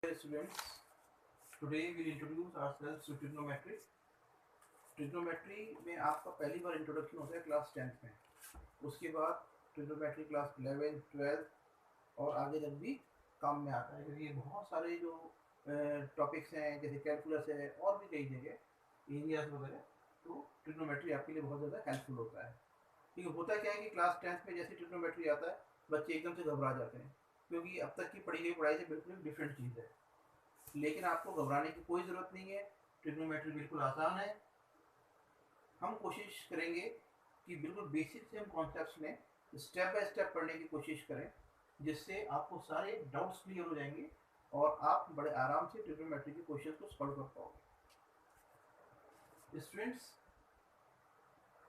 Students, today we'll introduce ourselves to trigonometry. Trigonometry में आपका पहली बार इंट्रोडक्शन होता है क्लास 10th में। उसके बाद ट्रिग्नोमेट्री क्लास 11th 12th और आगे तक भी काम में आता है, क्योंकि ये बहुत सारे जो टॉपिक्स हैं जैसे कैलकुलस है और भी कई जगह एरियाज वगैरह, तो ट्रिग्नोमेट्री आपके लिए बहुत ज़्यादा हेल्पफुल होता है। ठीक है, होता क्या है कि क्लास 10th में जैसे ट्रिग्नोमेट्री आता है बच्चे एकदम से घबरा जाते हैं, क्योंकि अब तक की पढ़ी गई पढ़ाई से बिल्कुल डिफरेंट चीज़ है। लेकिन आपको घबराने की कोई ज़रूरत नहीं है, ट्रिग्नोमेट्री बिल्कुल आसान है। हम कोशिश करेंगे कि बिल्कुल बेसिक से हम कॉन्सेप्ट्स में स्टेप बाय स्टेप पढ़ने की कोशिश करें, जिससे आपको सारे डाउट्स क्लियर हो जाएंगे और आप बड़े आराम से ट्रिग्नोमेट्री के क्वेश्चन को सॉल्व कर पाओगे। Students,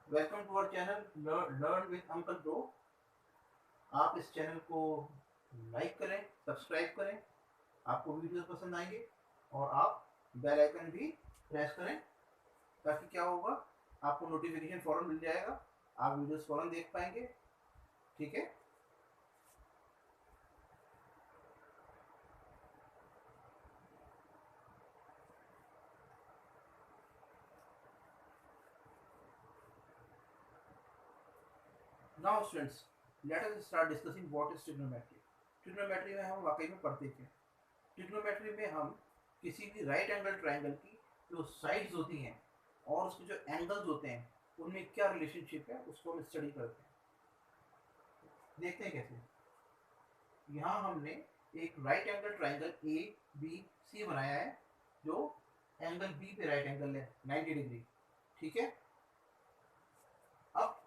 welcome to our channel learn with uncle pro. आप इस चैनल को लाइक करें, सब्सक्राइब करें, आपको वीडियोस पसंद आएंगे और आप बेल आइकन भी प्रेस करें, ताकि क्या होगा, आपको नोटिफिकेशन फौरन मिल जाएगा, आप वीडियोस फौरन देख पाएंगे। ठीक है, now students, let us start discussing what is trigonometry. Trigonometry में हम वाकई में पढ़ते क्या? ट्रिग्नोमेट्री में हम किसी भी राइट एंगल ट्राइंगल की जो साइड्स होती हैं और उसके जो एंगल्स होते हैं उनमें क्या रिलेशनशिप है उसको हम स्टडी करते हैं। देखते हैं कैसे। यहाँ हमने एक right angle triangle A B C बनाया है, जो एंगल बी पे राइट एंगल है 90 डिग्री। ठीक है, अब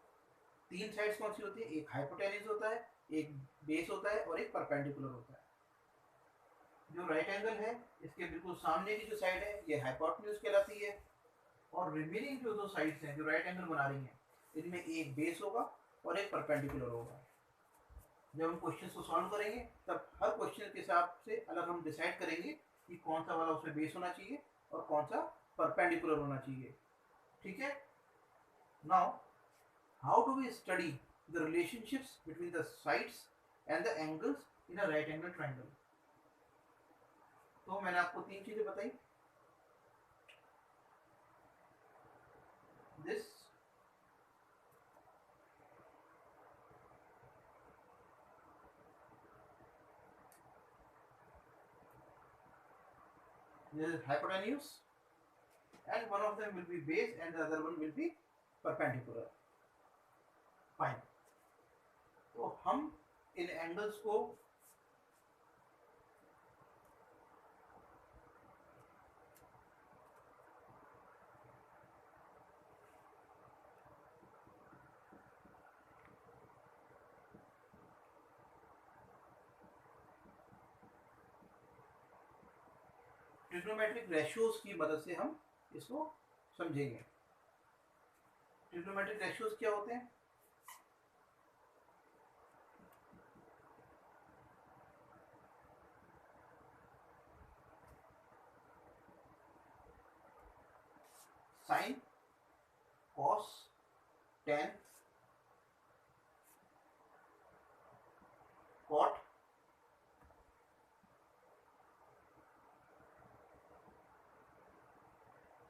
तीन साइड्स कौन सी होती है? एक हाइपोटेन्यूज होता है, एक बेस होता है और एक परपेंडिकुलर होता है। जो राइट एंगल है इसके बिल्कुल सामने की जो साइड है ये हाइपोटेन्यूज कहलाती है, और रिमेनिंग जो दो साइड्स हैं जो राइट एंगल बना रही हैं, इनमें एक बेस होगा और एक परपेंडिकुलर होगा। जब हम क्वेश्चन को सॉल्व करेंगे तब हर क्वेश्चन के हिसाब से अलग हम डिसाइड करेंगे कि कौन सा वाला उसमें बेस होना चाहिए और कौन सा परपेंडिकुलर होना चाहिए। ठीक है, now how do we study the relationships between the sides and the angles in a right angle triangle. तो मैंने आपको तीन चीजें बताई। This is hypotenuse and one of them will be base and the other one will be perpendicular. Fine. तो हम इन angles को trigonometric ratios की मदद से हम इसको समझेंगे। ट्रिग्नोमेट्रिक रेशियोज क्या होते हैं? Sine, cos, tan, cot,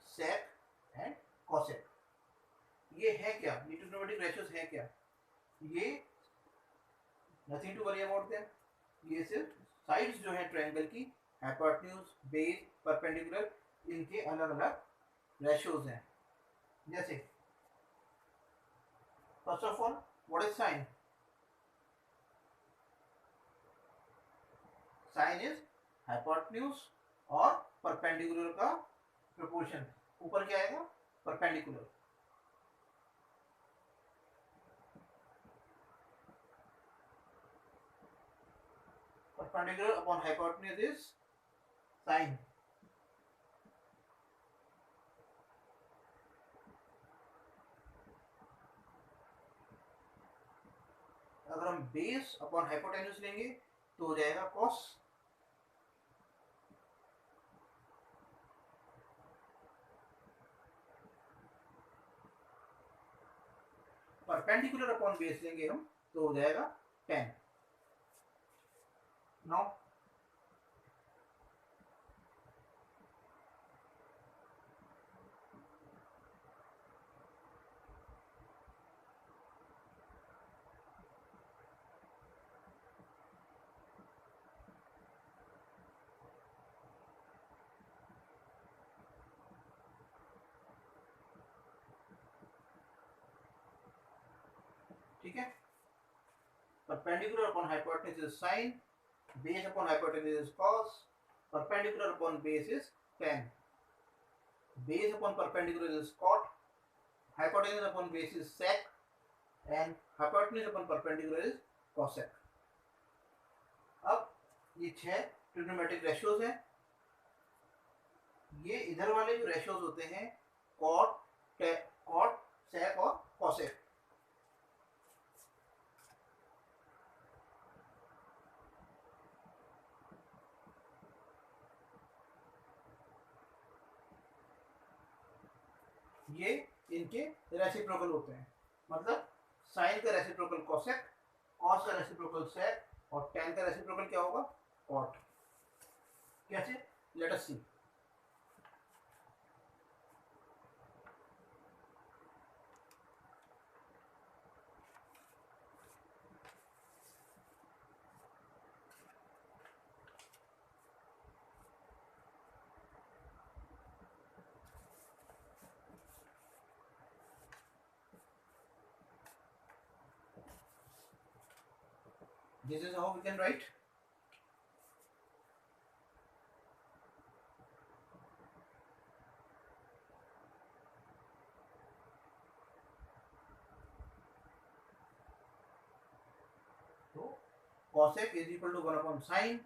sec and cosec. ये है क्या? ये ट्रिग्नोमेट्रिक रेशियोज है क्या? ये nothing to worry about them. ये सिर्फ साइड्स जो है ट्रायंगल की, हाइपोटेन्यूज, बेस, परपेंडिकुलर, इनके अलग अलग रेशियोज हैं। जैसे first of all, what is sine? Sine is hypotenuse और परपेंडिकुलर का प्रोपोर्शन। ऊपर क्या आएगा? Perpendicular. Perpendicular upon hypotenuse is sine. अगर हम बेस अपॉन हाइपोटेन्यूज लेंगे तो हो जाएगा कॉस। परपेंडिकुलर अपॉन बेस लेंगे हम तो हो जाएगा टेन। नाउ ठीक है। Perpendicular upon hypotenuse is sine, base upon hypotenuse is cos, perpendicular upon base is tan, base upon perpendicular is cot, hypotenuse upon base is sec, and hypotenuse upon perpendicular is cosec. अब ये 6 trigonometric ratios हैं। ये इधर वाले जो ratios होते हैं cot, sec और cosec, ये इनके रेसिप्रोकल होते हैं। मतलब साइन का रेसिप्रोकल cosec, cos का रेसिप्रोकल sec और tan का रेसिप्रोकल क्या होगा, cot। कैसे, let us see. This is how we can write. So cosec is equal to 1 upon sin,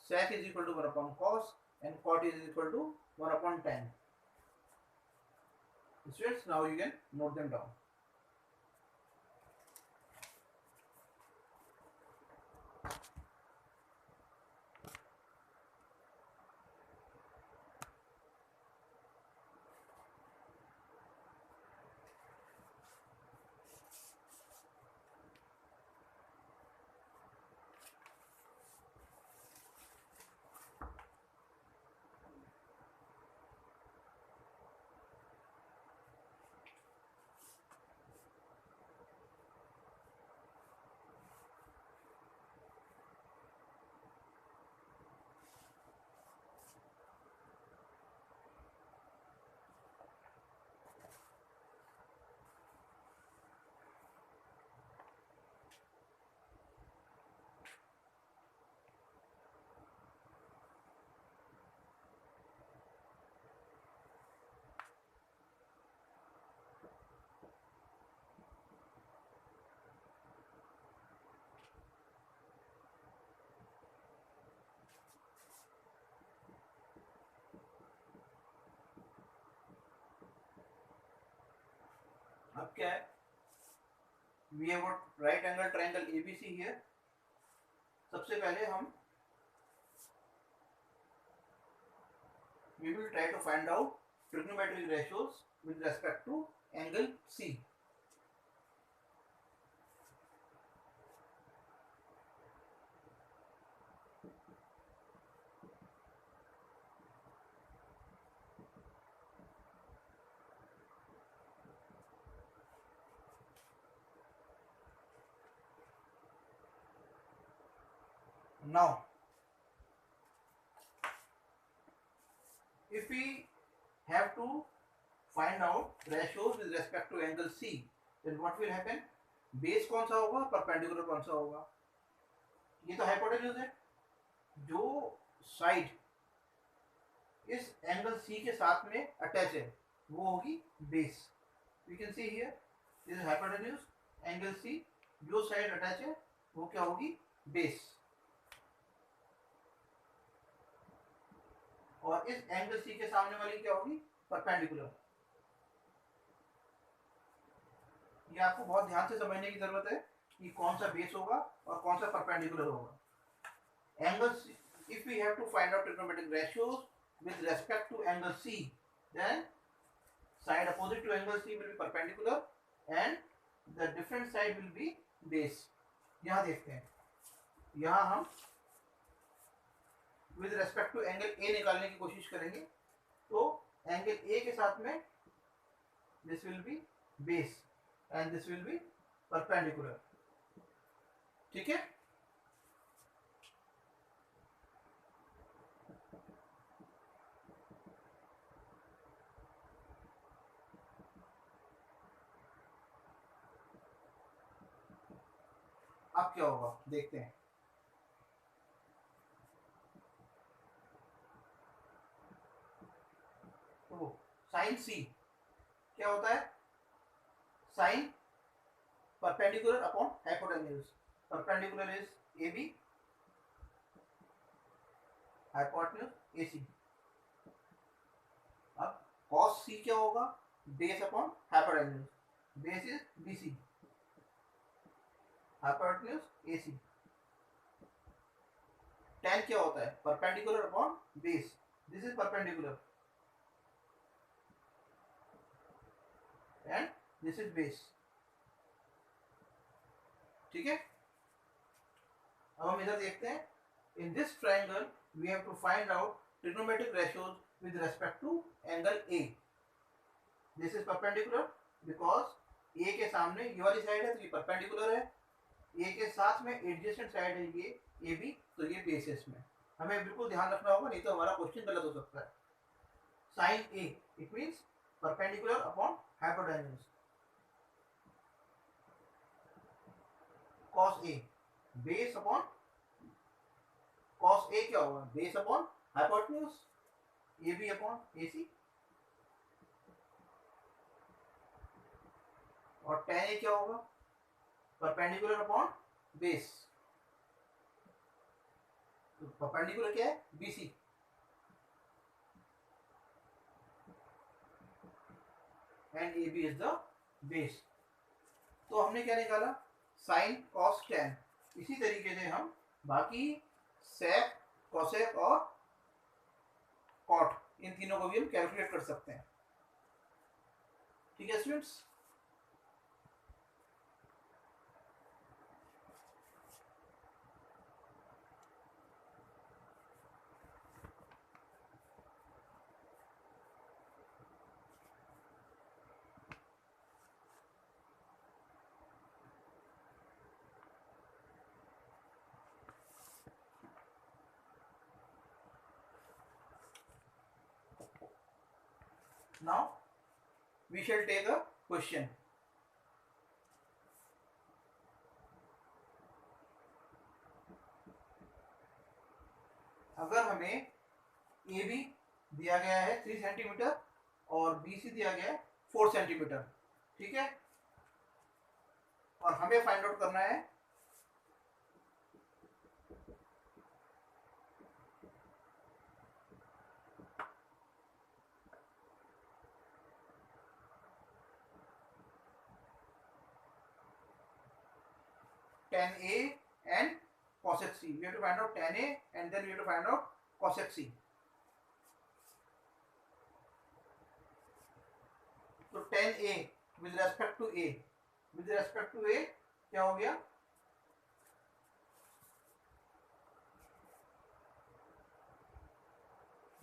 sec is equal to 1 upon cos, and cot is equal to 1 upon tan. Students, now you can note them down. अब क्या है, we have got right angle triangle ABC here. सबसे पहले हम we will try to find out trigonometric ratios with respect to angle C. Now, if we have to find out ratios with respect to angle C, then what will happen? Base कौन सा होगा, perpendicular कौन सा होगा? ये तो hypotenuse है। जो साइड इस एंगल C के साथ में अटैच है वो होगी base. We can see here this is hypotenuse, angle C, जो साइड अटैच है वो क्या होगी, बेस। और इस एंगल C के सामने वाली क्या होगी, परपेंडिकुलर। ये आपको बहुत ध्यान से समझने की जरूरत है कि कौन सा बेस होगा और कौन सा परपेंडिकुलर होगा। Angle if we have to find out trigonometric ratios with respect to angle C, then side opposite to angle C will be perpendicular and the different side will be base. यहाँ देखते हैं, यहाँ हम with respect to angle A निकालने की कोशिश करेंगे। तो एंगल A के साथ में this will be base and this will be perpendicular, ठीक है। अब क्या होगा देखते हैं। तो साइन सी क्या होता है, sine perpendicular upon hypotenuse, perpendicular is A B, hypotenuse A C. अब कॉस सी क्या होगा, base upon hypotenuse, base is B C, hypotenuse A C. tan क्या होता है, perpendicular upon base, this is perpendicular and this is base. ठीक है, अब हम इधर देखते हैं, in this triangle we have to find out trigonometric ratios with respect to angle A. This is perpendicular because ए के सामने ये वाली साइड है तो ये परपेंडिकुलर है, ए के साथ में एडजेसेंट साइड है ये ए बी, तो ये बेसिस में। हमें बिल्कुल ध्यान रखना होगा, नहीं तो हमारा क्वेश्चन गलत हो सकता है। Sine A it means perpendicular upon hypotenuse, cos A base upon, cos A क्या होगा, base upon hypotenuse, A B upon A C. और tan ए क्या होगा, परपेंडिकुलर अपॉन बेस, तो परपेंडिकुलर क्या है, B C, and A B is the base. तो हमने क्या निकाला, साइन कॉस टैन। इसी तरीके से हम बाकी सेक, कोसेक और कॉट, इन तीनों को भी हम कैलकुलेट कर सकते हैं। ठीक है students, now we shall take a question। अगर हमें ए बी दिया गया है 3 सेंटीमीटर और बी सी दिया गया है 4 सेंटीमीटर, ठीक है, और हमें फाइंड आउट करना है tan A and cosec C। We have to find out tan A and then we have to find out cosec C। तो tan A with respect to A, with respect to A क्या हो गया,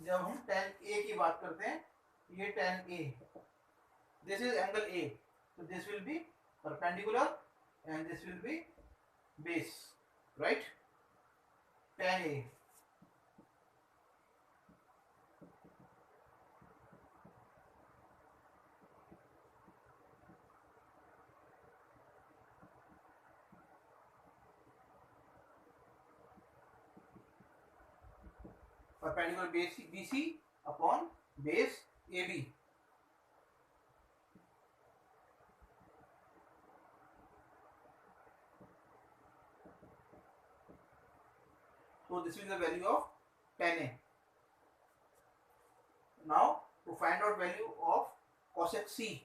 जब हम tan A की बात करते हैं, ये tan A, this is angle A, so this will be perpendicular and this will be base, right, tan A। perpendicular base BC upon base AB। So this is the value of tan A। Now to find out value of cosec C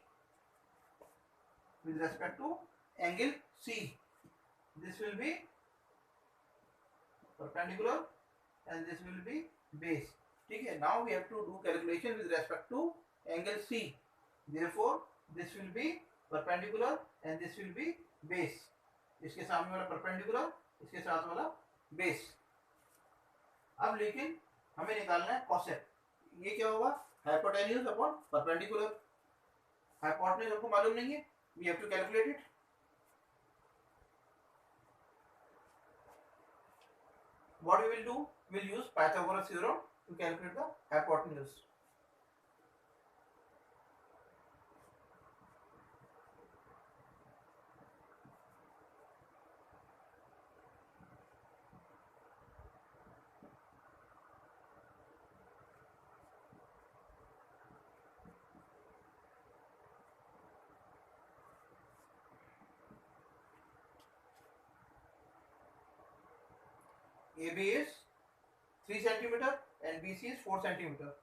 with respect to angle C, this will be perpendicular and this will be base। ठीक है, now we have to do calculation with respect to angle C, therefore this will be perpendicular and this will be base। इसके सामने वाला perpendicular, इसके साथ वाला base। अब लेकिन हमें निकालना है cosec। ये क्या होगा, हाइपोटेन्यूज अपॉन परपेंडिकुलर। हाइपोटेन्यूज हमको मालूम नहीं है, we have to calculate it। What we will do, we will use Pythagoras theorem to calculate the hypotenuse। AB is 3 centimeter and BC is 4 centimeter.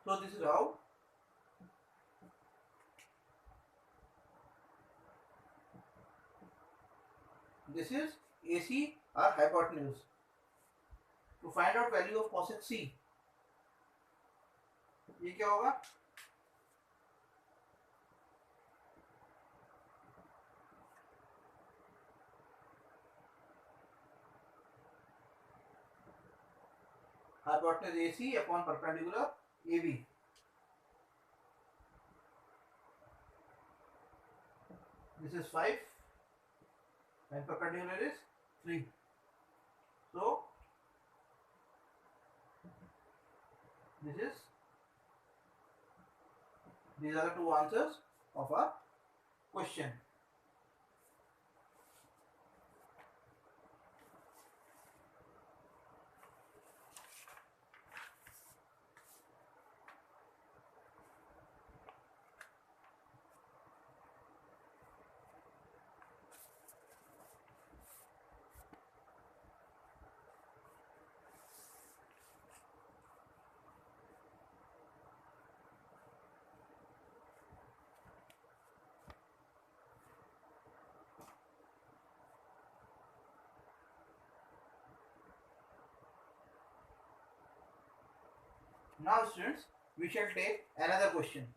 So this is how this is AC or hypotenuse. To find out value of cosec C, ये क्या होगा? Hypotenuse AC upon perpendicular AB. This is 5 and perpendicular is 3. So these are the two answers of our question. Now students, we shall take another question.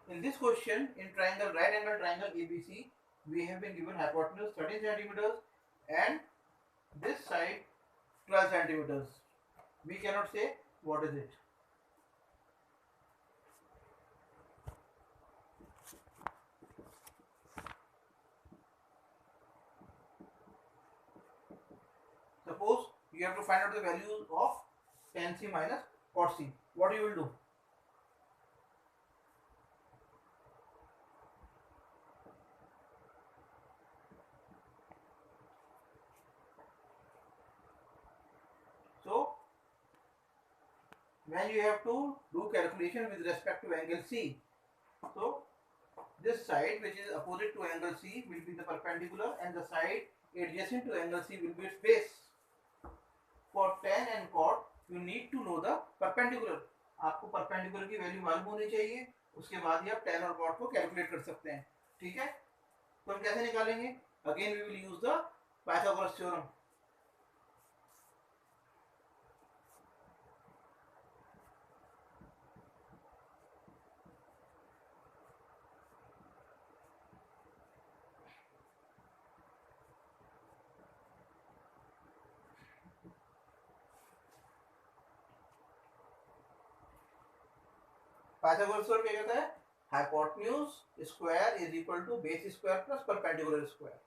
In this question, in triangle, right angle triangle ABC, we have been given hypotenuse 13 centimeters and this side 12 centimeters. We cannot say what is it. Suppose you have to find out the value of tan C minus cot C. What you will do? So when you have to do calculation with respect to angle C, so this side which is opposite to angle C will be the perpendicular and the side adjacent to angle C will be its base. For tan and cot you need to know the perpendicular. आपको perpendicular की value मालूम होनी चाहिए, उसके बाद ही आप tan और cot को कैलकुलेट कर सकते हैं. ठीक है, तो हम कैसे निकालेंगे? Again we will use the Pythagoras theorem. Pythagoras theorem क्या कहता है? Hypotenuse square is equal to base square plus perpendicular square.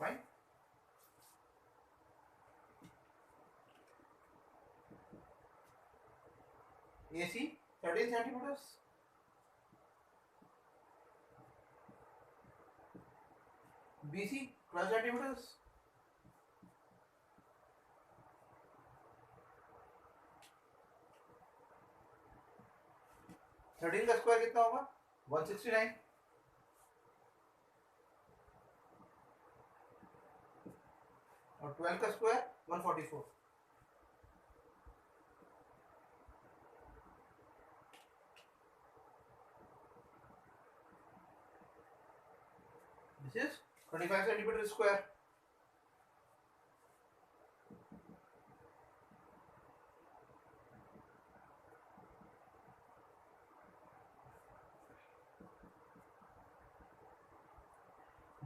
Fine. AC 13 centimeters, BC 12 centimeters, thirteen का स्क्वायर कितना होगा? 169 और 12 का square 144. This is 25 centimeter square.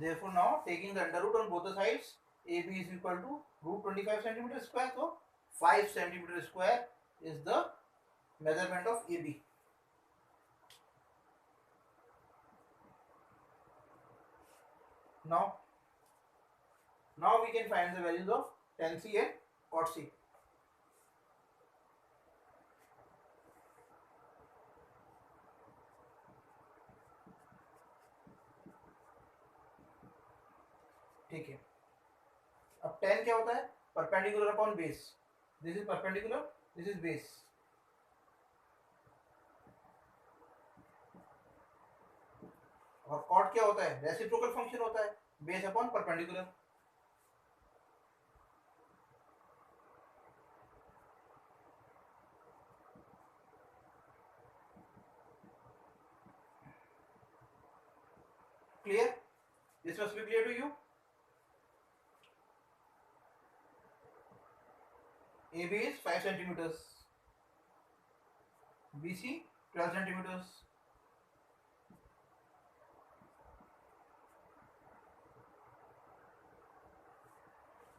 Therefore, now taking the under root on both the sides, AB is equal to root 25 centimeter square. So 5 centimeter square is the measurement of AB. Now we can find the values of tan C and cot C. ठीक है, अब tan क्या होता है? Perpendicular upon base. This is perpendicular, this is base. और cot क्या होता है? रेसिप्रोकल फंक्शन होता है, base upon perpendicular. Clear? This must be clear to you. AB is 5 centimeters. BC 12 centimeters.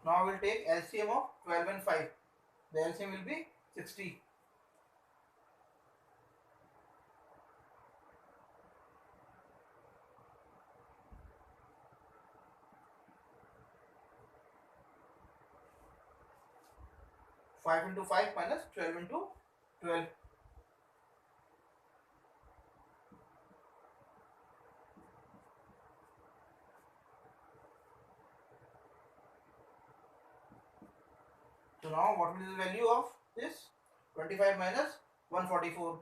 Now we will take LCM of 12 and 5. The LCM will be 60. Five into 5 minus 12 into 12. So now what will be the value of this? 25 minus 144.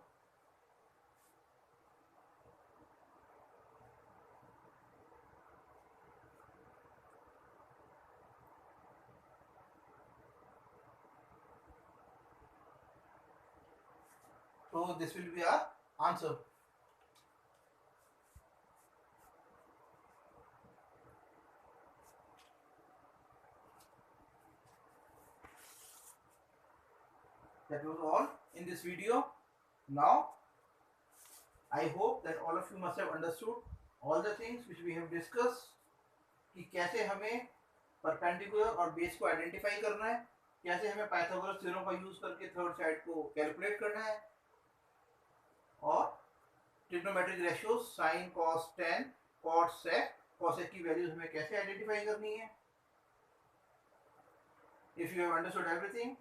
So this will be our answer. That was all in this video. Now I hope that all of you must have understood all the things which we have discussed, कि कैसे हमें perpendicular और base को identify करना है, कैसे हमें Pythagoras theorem का यूज करके थर्ड साइड को कैलकुलेट करना है, और trigonometric ratios sine cos tan cot sec cosec की वैल्यूज हमें कैसे आइडेंटिफाई करनी है. If you have understood everything,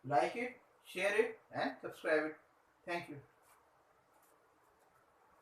like it, share it and subscribe it. Thank you.